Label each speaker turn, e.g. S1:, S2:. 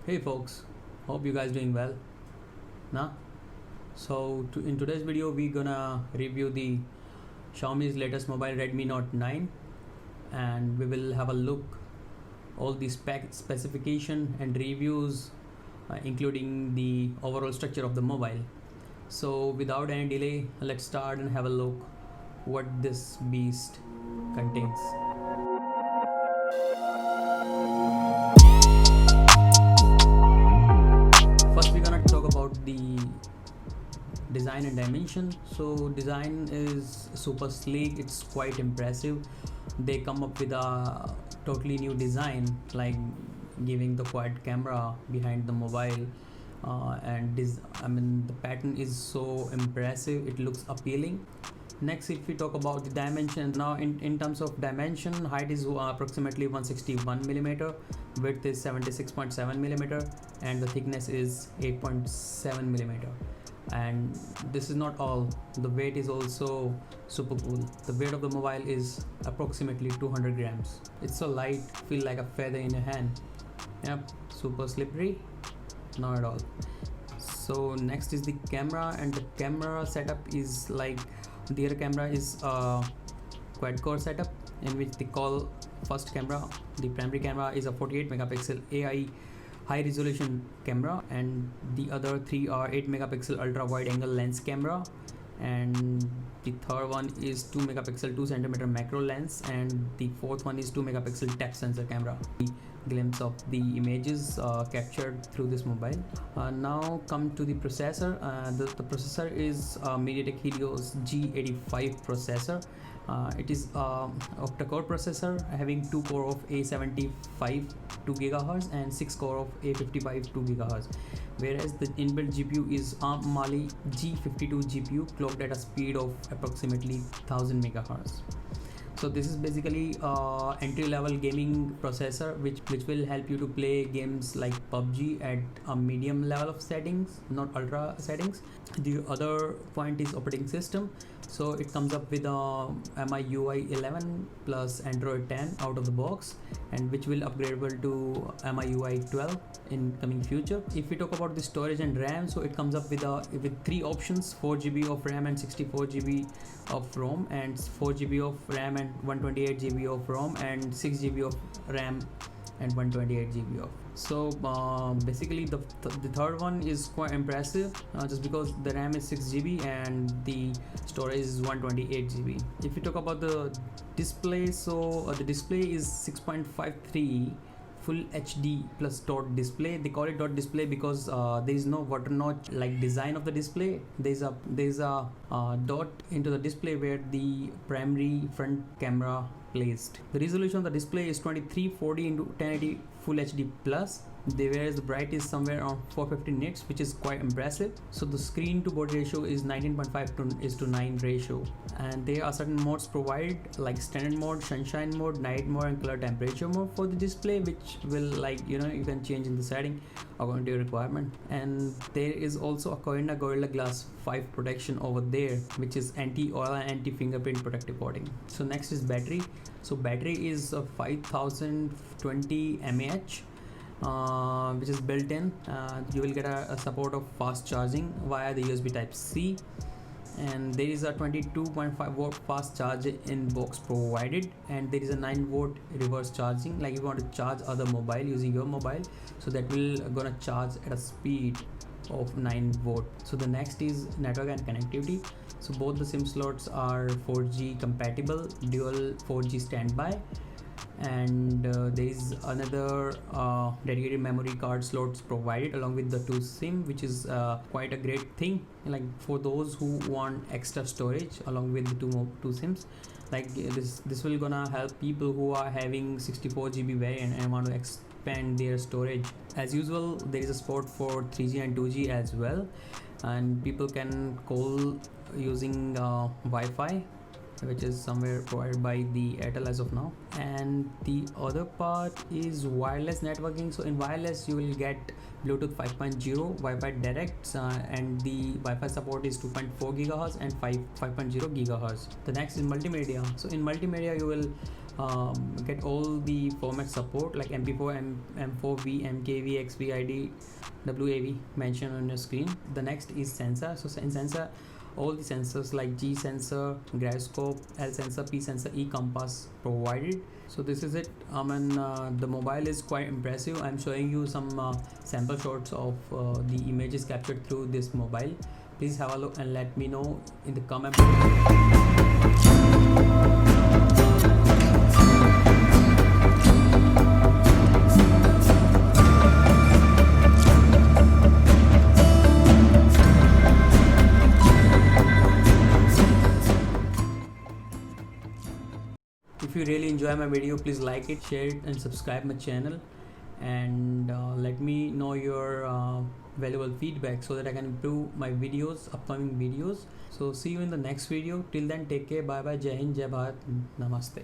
S1: Hey folks, hope you guys doing well. Nah? In today's video we're gonna review the Xiaomi's latest mobile Redmi Note 9, and we will have a look all the specification and reviews, including the overall structure of the mobile. So without any delay, let's start and have a look what this beast contains. First we're gonna talk about the design and dimension. So design is super sleek, it's quite impressive. They come up with a totally new design, like giving the quad camera behind the mobile, and the pattern is so impressive, it looks appealing. Next, if we talk about the dimension, now in terms of dimension, height is approximately 161 millimeter, width is 76.7 millimeter, and the thickness is 8.7 millimeter. And this is not all, the weight is also super cool. The weight of the mobile is approximately 200 grams. It's so light, feel like a feather in your hand. Yep, super slippery? Not at all. So next is the camera, and the camera setup is like the other camera is a quad core setup, in which they call first camera, the primary camera, is a 48 megapixel AI high resolution camera, and the other three are 8 megapixel ultra wide angle lens camera, and the third one is 2 megapixel 2 centimeter macro lens, and the fourth one is 2 megapixel depth sensor camera. Glimpse of the images captured through this mobile. Now come to the processor. The processor is MediaTek Helios G85 processor. It is octa-core processor having 2 core of A75 2 GHz and 6 core of A55 2 GHz, whereas the inbuilt GPU is ARM Mali G52 GPU clocked at a speed of approximately 1000 MHz. So this is basically entry-level gaming processor which will help you to play games like PUBG at a medium level of settings, not ultra settings. The other point is operating system. So it comes up with a MIUI 11 plus Android 10 out of the box, and which will upgradable to MIUI 12 in coming future. If we talk about the storage and RAM, so it comes up with three options: 4GB of RAM and 64GB of ROM, and 4GB of RAM and 128GB of ROM, and 6GB of RAM and 128GB of. So basically the third one is quite impressive, just because the RAM is 6GB and the storage is 128GB. If you talk about the display, so the display is 6.53 full HD plus dot display. They call it dot display because there is no water notch like design of the display. There's a dot into the display where the primary front camera placed. The resolution of the display is 2340 into 1080 full HD plus, whereas the bright is somewhere around 450 nits, which is quite impressive. So the screen to body ratio is 19.5 to 9 ratio, and there are certain modes provided like standard mode, sunshine mode, night mode, and color temperature mode for the display, which will you can change in the setting according to your requirement. And there is also a Karna Gorilla Glass 5 protection over there, which is anti-oil and anti-fingerprint protective coating. So next is battery. So battery is 5020 mAh, which is built in. You will get a support of fast charging via the USB type C, and there is a 22.5 watt fast charge in box provided, and there is a 9 volt reverse charging, like if you want to charge other mobile using your mobile, so that will gonna charge at a speed of 9 volt. So the next is network and connectivity. So both the SIM slots are 4G compatible, dual 4G standby, and there is another dedicated memory card slots provided along with the 2 SIM, which is quite a great thing, like for those who want extra storage along with the two SIMs. Like this will gonna help people who are having 64GB variant and want to expand their storage. As usual, there is a support for 3G and 2G as well, and people can call using Wi-Fi, which is somewhere provided by the Airtel as of now. And the other part is wireless networking. So in wireless you will get Bluetooth 5.0, Wi-Fi direct, and the Wi-Fi support is 2.4 GHz and 5.0 GHz. The next is multimedia. So in multimedia you will get all the format support like MP4, M4V, MKV, XVID, WAV mentioned on your screen. The next is sensor. So in sensor, all the sensors like G sensor, gyroscope, L sensor, P sensor, E compass provided. So this is it. The mobile is quite impressive. I'm showing you some sample shots of the images captured through this mobile. Please have a look and let me know in the comment If you really enjoy my video, please like it, share it, and subscribe my channel. And let me know your valuable feedback so that I can improve my videos, upcoming videos. So see you in the next video. Till then, take care. Bye bye. Jai Hind, Jai Bharat. Namaste.